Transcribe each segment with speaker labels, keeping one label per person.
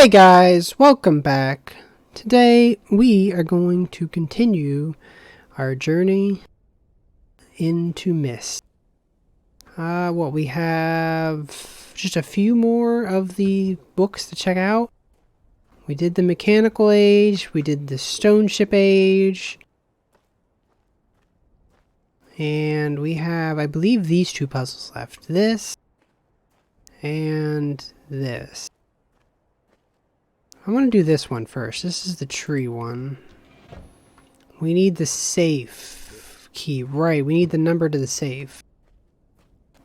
Speaker 1: Hey guys, welcome back. Today we are going to continue our journey into Myst. We have just a few more of the books to check out. We did the Mechanical Age, we did the Stone Ship Age, and we have, I believe, these two puzzles left. This and this. I want to do this one first. This is the tree one. We need the safe key. Right, we need the number to the safe.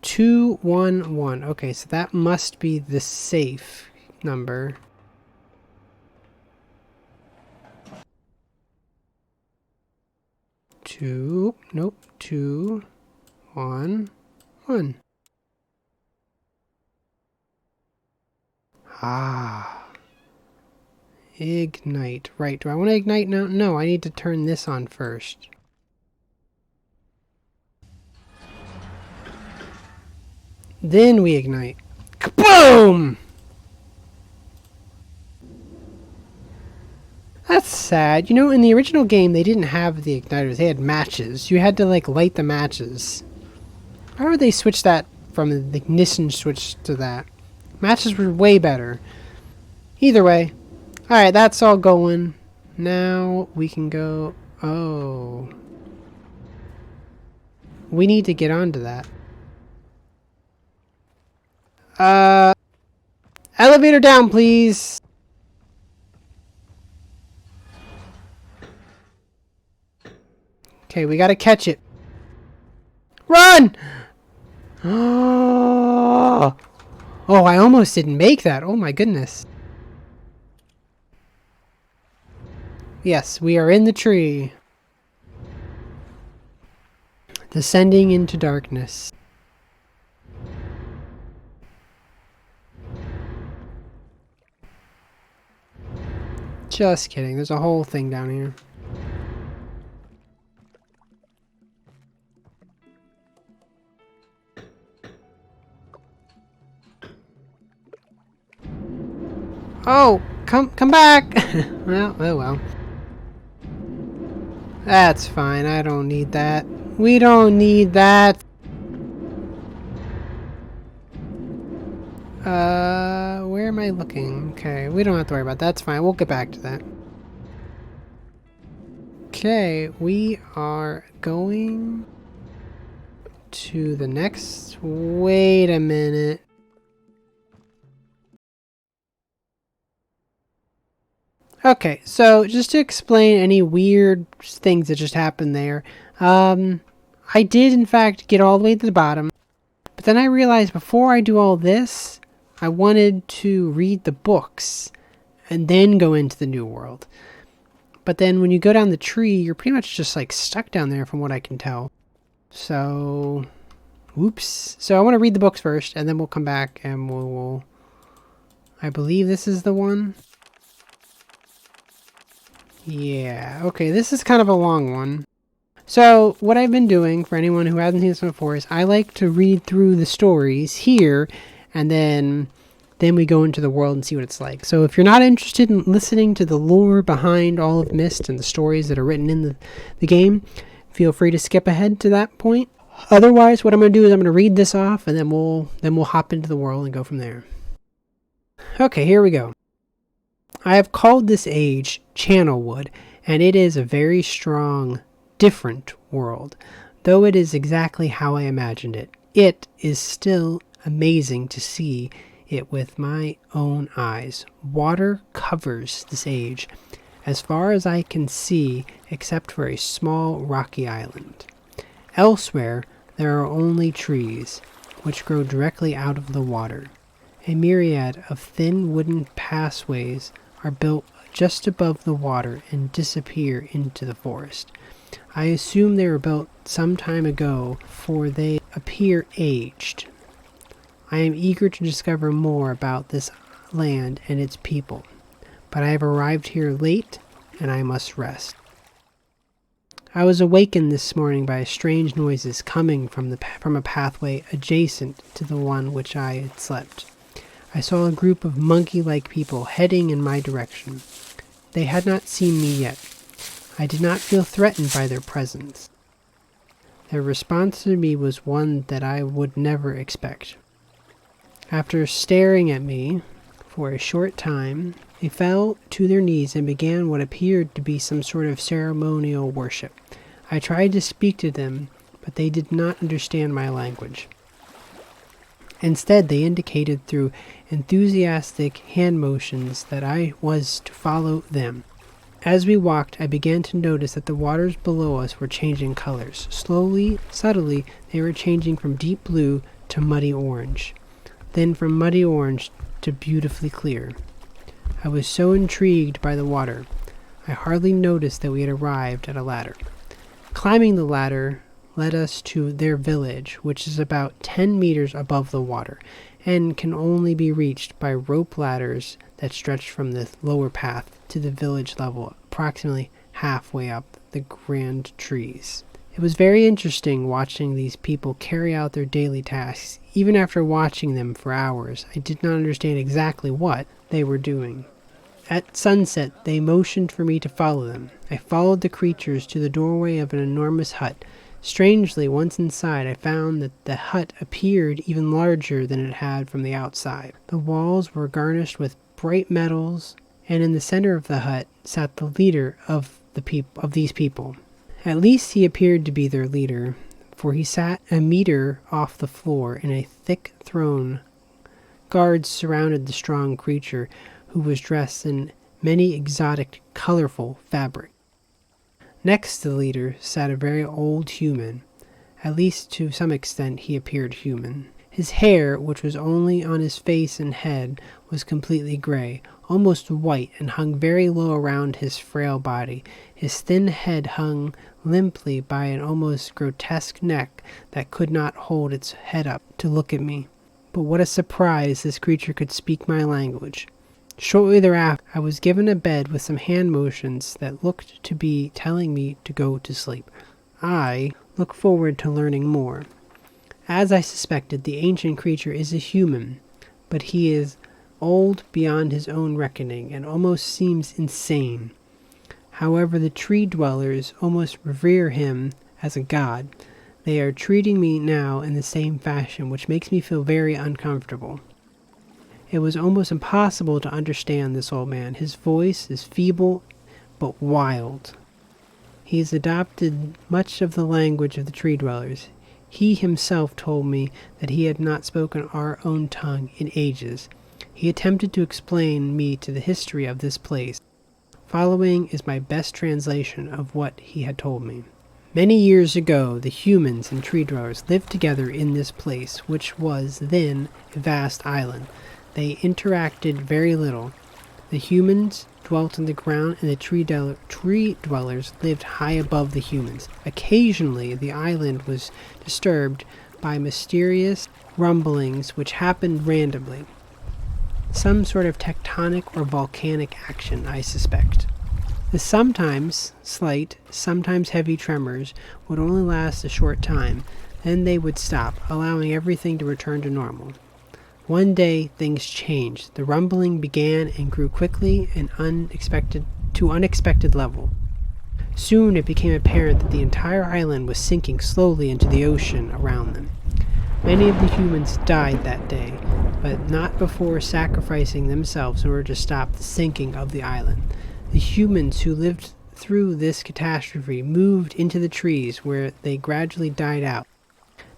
Speaker 1: 211. Okay, so that must be the safe number. Nope, 211. Ah. Ignite. Right, do I want to ignite now? No, I need to turn this on first. Then we ignite. Kaboom! That's sad. You know, in the original game, they didn't have the igniters. They had matches. You had to, like, light the matches. Why would they switch that from the ignition switch to that? Matches were way better. Either way. Alright, that's all going. Now we can go... Oh. We need to get onto that. Elevator down, please. Okay, we gotta catch it. Run! Oh, I almost didn't make that. Oh my goodness. Yes, we are in the tree. Descending into darkness. Just kidding. There's a whole thing down here. Oh, come back. Well, oh well. That's fine. I don't need that. We don't need that. Where am I looking? Okay, we don't have to worry about that. That's fine. We'll get back to that. Okay, we are going to the next... Wait a minute. Okay, so just to explain any weird things that just happened there, I did in fact get all the way to the bottom, but then I realized before I do all this, I wanted to read the books and then go into the new world. But then when you go down the tree, you're pretty much just like stuck down there from what I can tell. So, whoops. So I want to read the books first and then we'll come back and we'll I believe this is the one. Yeah, okay, this is kind of a long one. So, what I've been doing, for anyone who hasn't seen this before, is I like to read through the stories here, and then we go into the world and see what it's like. So, if you're not interested in listening to the lore behind all of Myst and the stories that are written in the game, feel free to skip ahead to that point. Otherwise, what I'm going to do is I'm going to read this off, and then we'll hop into the world and go from there. Okay, here we go. I have called this age Channelwood, and it is a very strong, different world. Though it is exactly how I imagined it, it is still amazing to see it with my own eyes. Water covers this age, as far as I can see, except for a small rocky island. Elsewhere, there are only trees, which grow directly out of the water. A myriad of thin wooden pathways are built just above the water and disappear into the forest. I assume they were built some time ago, for they appear aged. I am eager to discover more about this land and its people, but I have arrived here late and I must rest. I was awakened this morning by strange noises coming from a pathway adjacent to the one which I had slept. I saw a group of monkey-like people heading in my direction. They had not seen me yet. I did not feel threatened by their presence. Their response to me was one that I would never expect. After staring at me for a short time, they fell to their knees and began what appeared to be some sort of ceremonial worship. I tried to speak to them, but they did not understand my language. Instead, they indicated through enthusiastic hand motions that I was to follow them. As we walked, I began to notice that the waters below us were changing colors. Slowly, subtly, they were changing from deep blue to muddy orange, then from muddy orange to beautifully clear. I was so intrigued by the water, I hardly noticed that we had arrived at a ladder. Climbing the ladder led us to their village, which is about 10 meters above the water, and can only be reached by rope ladders that stretch from the lower path to the village level, approximately halfway up the grand trees. It was very interesting watching these people carry out their daily tasks. Even after watching them for hours, I did not understand exactly what they were doing. At sunset, they motioned for me to follow them. I followed the creatures to the doorway of an enormous hut. Strangely, once inside, I found that the hut appeared even larger than it had from the outside. The walls were garnished with bright metals, and in the center of the hut sat the leader of these people. At least he appeared to be their leader, for he sat a meter off the floor in a thick throne. Guards surrounded the strong creature, who was dressed in many exotic, colorful fabric. Next to the leader sat a very old human. At least to some extent he appeared human. His hair, which was only on his face and head, was completely gray, almost white, and hung very low around his frail body. His thin head hung limply by an almost grotesque neck that could not hold its head up to look at me. But what a surprise, this creature could speak my language. Shortly thereafter, I was given a bed with some hand motions that looked to be telling me to go to sleep. I look forward to learning more. As I suspected, the ancient creature is a human, but he is old beyond his own reckoning and almost seems insane. However, the tree dwellers almost revere him as a god. They are treating me now in the same fashion, which makes me feel very uncomfortable. It was almost impossible to understand this old man. His voice is feeble but wild. He has adopted much of the language of the tree dwellers. He himself told me that he had not spoken our own tongue in ages. He attempted to explain me to the history of this place. Following is my best translation of what he had told me. Many years ago, the humans and tree dwellers lived together in this place, which was then a vast island. They interacted very little. The humans dwelt on the ground, and the tree dwellers lived high above the humans. Occasionally, the island was disturbed by mysterious rumblings which happened randomly. Some sort of tectonic or volcanic action, I suspect. The sometimes slight, sometimes heavy tremors would only last a short time, then they would stop, allowing everything to return to normal. One day, things changed. The rumbling began and grew quickly and unexpected level. Soon it became apparent that the entire island was sinking slowly into the ocean around them. Many of the humans died that day, but not before sacrificing themselves in order to stop the sinking of the island. The humans who lived through this catastrophe moved into the trees, where they gradually died out.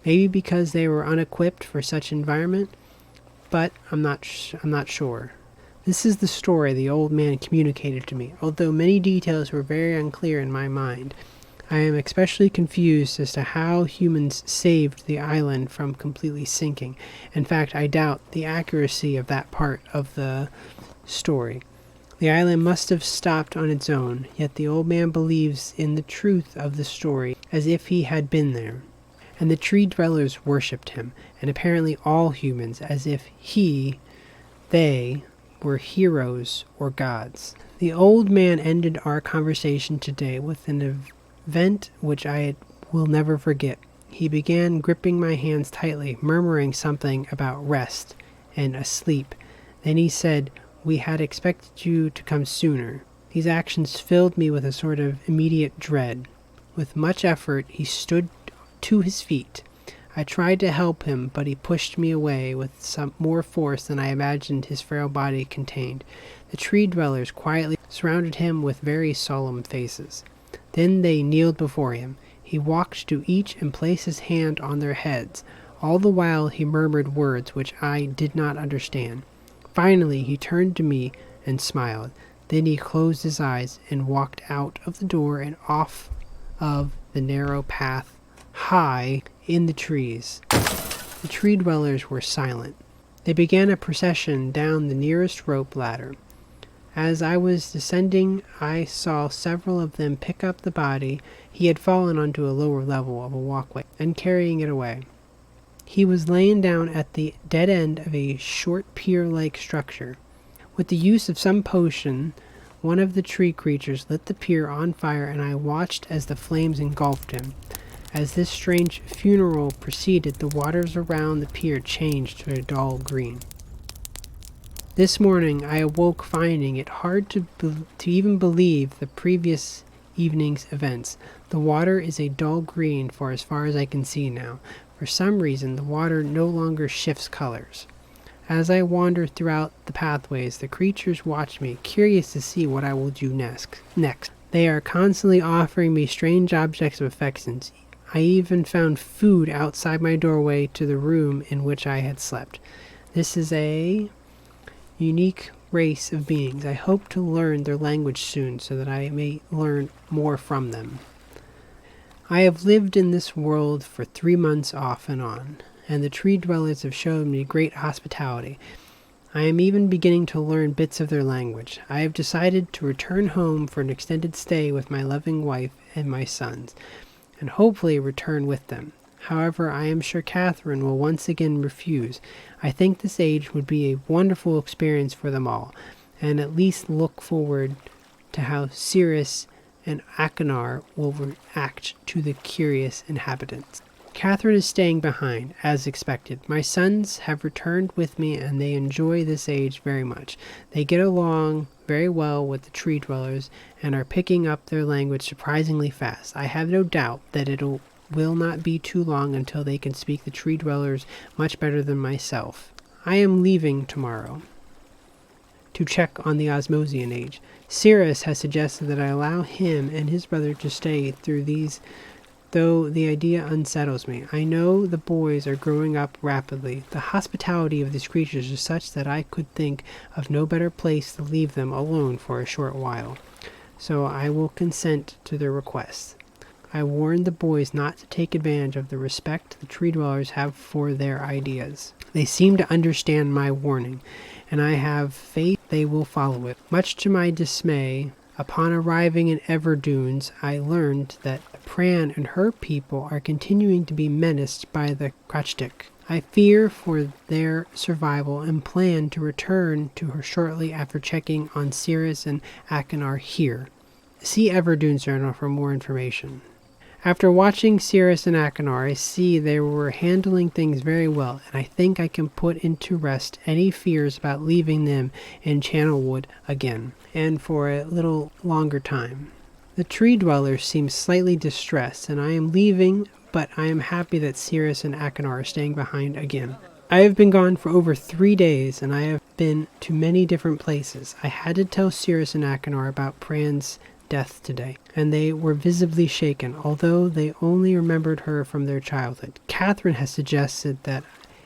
Speaker 1: Maybe because they were unequipped for such environment, but I'm not sure. This is the story the old man communicated to me. Although many details were very unclear in my mind, I am especially confused as to how humans saved the island from completely sinking. In fact, I doubt the accuracy of that part of the story. The island must have stopped on its own, yet the old man believes in the truth of the story as if he had been there. And the tree dwellers worshipped him, and apparently all humans, as if they were heroes or gods. The old man ended our conversation today with an event which I will never forget. He began gripping my hands tightly, murmuring something about rest and asleep, Then he said, "We had expected you to come sooner." These actions filled me with a sort of immediate dread. With much effort, he stood to his feet. I tried to help him, but he pushed me away with some more force than I imagined his frail body contained. The tree dwellers quietly surrounded him with very solemn faces. Then they kneeled before him. He walked to each and placed his hand on their heads. All the while he murmured words which I did not understand. Finally he turned to me and smiled. Then he closed his eyes and walked out of the door and off of the narrow path high in the trees. The tree dwellers were silent. They began a procession down the nearest rope ladder. As I was descending, I saw several of them pick up the body. He had fallen onto a lower level of a walkway and carrying it away. He was laying down at the dead end of a short pier-like structure. With the use of some potion, one of the tree creatures lit the pier on fire, and I watched as the flames engulfed him. As this strange funeral proceeded, the waters around the pier changed to a dull green. This morning I awoke finding it hard to even believe the previous evening's events. The water is a dull green for as far as I can see now. For some reason, the water no longer shifts colors. As I wander throughout the pathways, the creatures watch me, curious to see what I will do next. They are constantly offering me strange objects of affection. I even found food outside my doorway to the room in which I had slept. This is a unique race of beings. I hope to learn their language soon so that I may learn more from them. I have lived in this world for 3 months off and on, and the tree dwellers have shown me great hospitality. I am even beginning to learn bits of their language. I have decided to return home for an extended stay with my loving wife and my sons, and hopefully return with them. However, I am sure Catherine will once again refuse. I think this age would be a wonderful experience for them all, and at least look forward to how Cirrus and Achenar will react to the curious inhabitants. Catherine is staying behind, as expected. My sons have returned with me, and they enjoy this age very much. They get along very well with the tree dwellers, and are picking up their language surprisingly fast. I have no doubt that it will not be too long until they can speak the tree dwellers much better than myself. I am leaving tomorrow to check on the Osmosian age. Cirrus has suggested that I allow him and his brother to stay through these, though the idea unsettles me. I know the boys are growing up rapidly. The hospitality of these creatures is such that I could think of no better place to leave them alone for a short while, so I will consent to their requests. I warned the boys not to take advantage of the respect the tree dwellers have for their ideas. They seem to understand my warning, and I have faith they will follow it. Much to my dismay, upon arriving in Everdunes, I learned that Pran and her people are continuing to be menaced by the Krachtik. I fear for their survival and plan to return to her shortly after checking on Cirrus and Achenar here. See Everdunes Journal for more information. After watching Cirrus and Achenar, I see they were handling things very well, and I think I can put into rest any fears about leaving them in Channelwood again, and for a little longer time. The tree dwellers seem slightly distressed, and I am leaving, but I am happy that Cirrus and Achenar are staying behind again. I have been gone for over 3 days, and I have been to many different places. I had to tell Cirrus and Achenar about Pran's death today, and they were visibly shaken, although they only remembered her from their childhood. Catherine has suggested that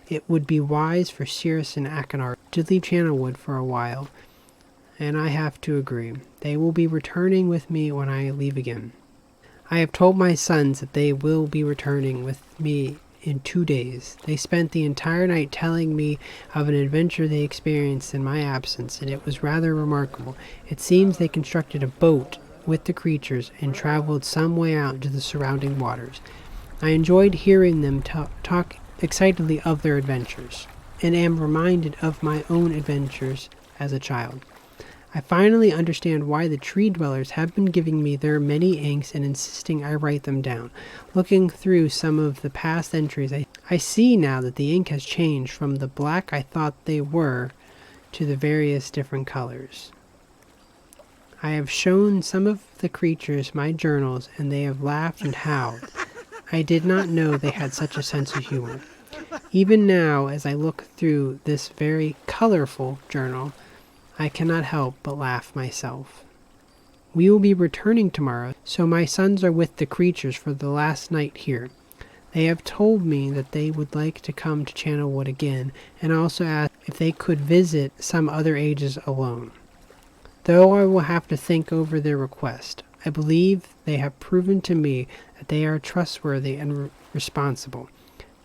Speaker 1: it would be wise for Cirrus and Achenar to leave Channelwood for a while, and I have to agree. They will be returning with me when I leave again. I have told my sons that they will be returning with me in 2 days. They spent the entire night telling me of an adventure they experienced in my absence, and it was rather remarkable. It seems they constructed a boat with the creatures and traveled some way out to the surrounding waters. I enjoyed hearing them talk excitedly of their adventures, and am reminded of my own adventures as a child. I finally understand why the tree dwellers have been giving me their many inks and insisting I write them down. Looking through some of the past entries, I see now that the ink has changed from the black I thought they were to the various different colors. I have shown some of the creatures my journals, and they have laughed and howled. I did not know they had such a sense of humor. Even now, as I look through this very colorful journal, I cannot help but laugh myself. We will be returning tomorrow, so my sons are with the creatures for the last night here. They have told me that they would like to come to Channelwood again, and also asked if they could visit some other ages alone. Though I will have to think over their request, I believe they have proven to me that they are trustworthy and responsible.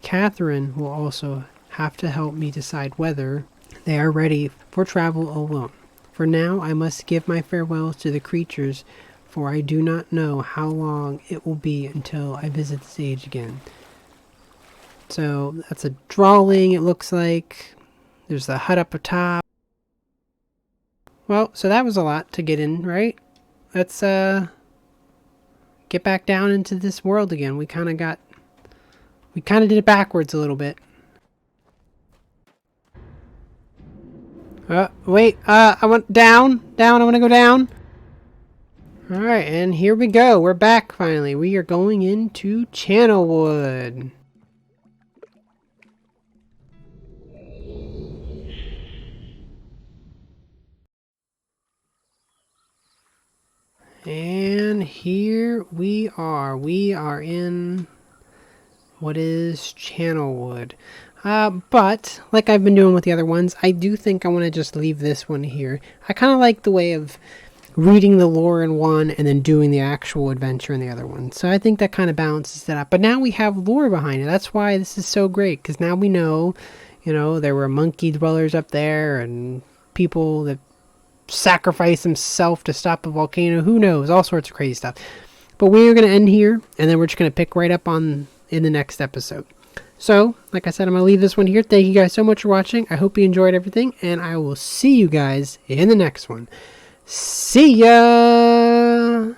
Speaker 1: Catherine will also have to help me decide whether they are ready for travel alone. For now, I must give my farewells to the creatures, for I do not know how long it will be until I visit this age again. So that's a drawing, it looks like. There's the hut up top. Well, so that was a lot to get in, right? Let's get back down into this world again. We kind of did it backwards a little bit. Wait, I went down, I want to go down. Alright, and here we go. We're back finally. We are going into Channelwood. And here we are. We are in what is Channelwood. But, like I've been doing with the other ones, I do think I want to just leave this one here. I kind of like the way of reading the lore in one and then doing the actual adventure in the other one. So I think that kind of balances it up. But now we have lore behind it. That's why this is so great, because now we know, there were monkey dwellers up there and people that sacrifice himself to stop a volcano. Who knows? All sorts of crazy stuff. But we're going to end here, and then we're just going to pick right up on in the next episode. So, like I said, I'm going to leave this one here. Thank you guys so much for watching. I hope you enjoyed everything, and I will see you guys in the next one. See ya!